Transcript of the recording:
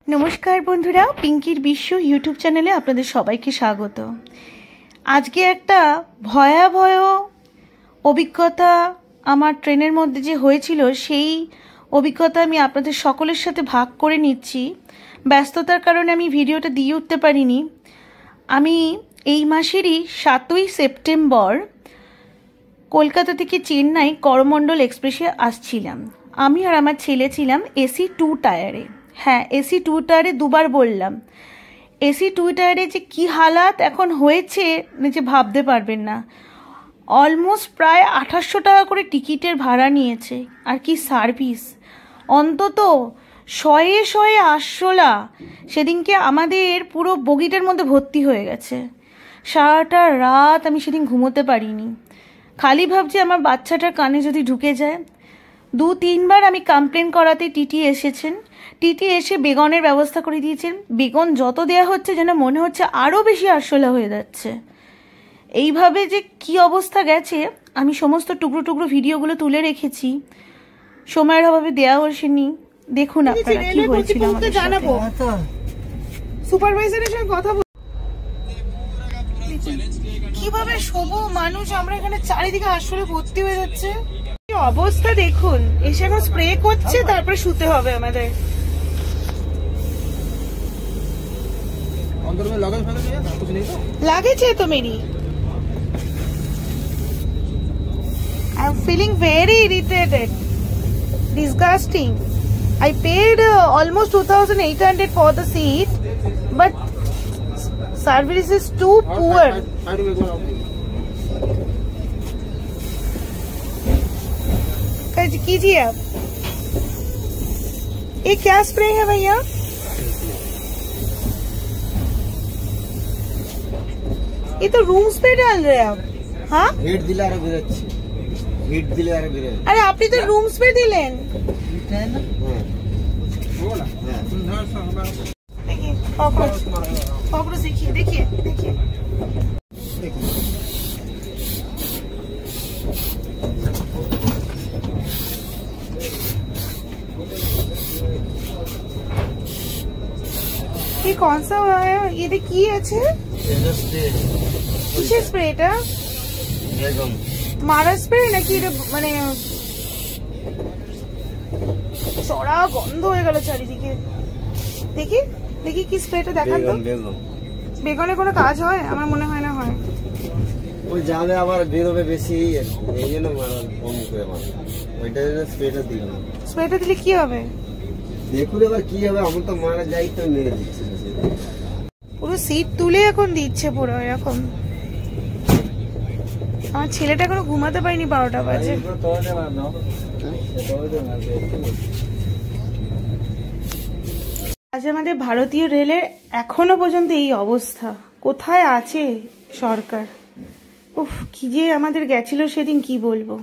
नमस्कार बंधुरा पिंकिर विश्व यूट्यूब चैनेले आपनादेर सबाइके स्वागत। आजके एकटा भयाबह अभिज्ञता आमार ट्रेनेर मध्य जे हयेछिलो सेई अभिज्ञता आमि आपनादेर सकलेर साथे भाग करे निচ্ছি। व्यस्ततार कारणे आमि भिडियोटा दिये उठते पारिनि। आमि एई मासेरই 7ই सेप्टेम्बर कलकाता थेके चेन्नई करमंडल एक्सप्रेसे आसछिलाम। आमि आर आमार छेले छिलाम एसी 2 टायारे। हाँ एसी 2 टायारे दुबार बोललाम। एसी 2 टायारे जे कि हालात एखन होयेछे जे भाबते पारबेन ना। अलमोस्ट प्राय 2800 टाका करे टिकिटेर भाड़ा नियेछे आर कि सार्विस अंतत शये शये आरशोला सेदिनके आमादेर पुरो बगिटार मধ্যে भर्ती हये गेছে। साराटा रात आमि सेदिन घुमोते पारिनि। खाली भाबछि आमार बाच्चाटार काने जदि ढुके जाय। 2-3 बार आमि कमप्लेन कराते टीटी एसेছেন। टीटी एसे बेगনের ব্যবস্থা করে দিয়েছেন। বেগন যত দেয়া হচ্ছে যেন মনে হচ্ছে আরো বেশি আরশোলা হয়ে যাচ্ছে। এইভাবে যে কি অবস্থা গেছে আমি সমস্ত টুকরো টুকরো ভিডিওগুলো তুলে রেখেছি। সময়ের অভাবে দেয়া হয়নি। দেখুন আপনারা কি হয়েছিল আমাকে জানাবো। সুপারভাইজারের সঙ্গে কথা কিভাবে শোবো মানুষ আমরা এখানে চারিদিকে আরশোলা ভর্তি হয়ে যাচ্ছে। কি অবস্থা দেখুন। এসে এখন স্প্রে করছে তারপরে শুতে হবে আমাদের। अंदर में लगेज है कुछ नहीं तो लगेज है तो मेरी I am feeling very irritated disgusting I paid almost 2800 for the seat but service is too poor। कीजिए आप। ये क्या स्प्रे है भैया? ये तो रूम्स पे डाल रहे हैं आप। हाँ हीट दिला रहे बिरच हीट दिला रहे बिरच। अरे आपने तो रूम्स पे दिलेन देखिए कॉकरोच कॉकरोच देखिए देखिए देखिए ये कौन सा है? ये देखिए আছে কিসের স্প্রেটা? বেগম মারা স্প্রে নাকি এটা মানে চড়া গন্ধ হয়ে গেল চারিদিকে। দেখি দেখি কি স্প্রেটা দেখান তো। বেগনে কোনো কাজ হয়? আমার মনে হয় না হয়। ওই যাবে আবার বেরোবে বেশি এই জন্য মারা কম করে মারা। ওইটা স্প্রেটা দিলাম। স্প্রেটা দিলে কি হবে? দেখুন এবার কি হবে। আমার তো মারা যাই তো মেরে দিচ্ছে পুরো সিট তুলে এখন দিচ্ছে পুরো এরকম। আমার ছেলেটা এখনো ঘুমাতে পারিনি 12টা বাজে। আজ আমাদের ভারতীয় রেলের এখনো পর্যন্ত এই অবস্থা। কোথায় আছে সরকার? উফ কি যে আমাদের গেছিল সেদিন কি বলবো।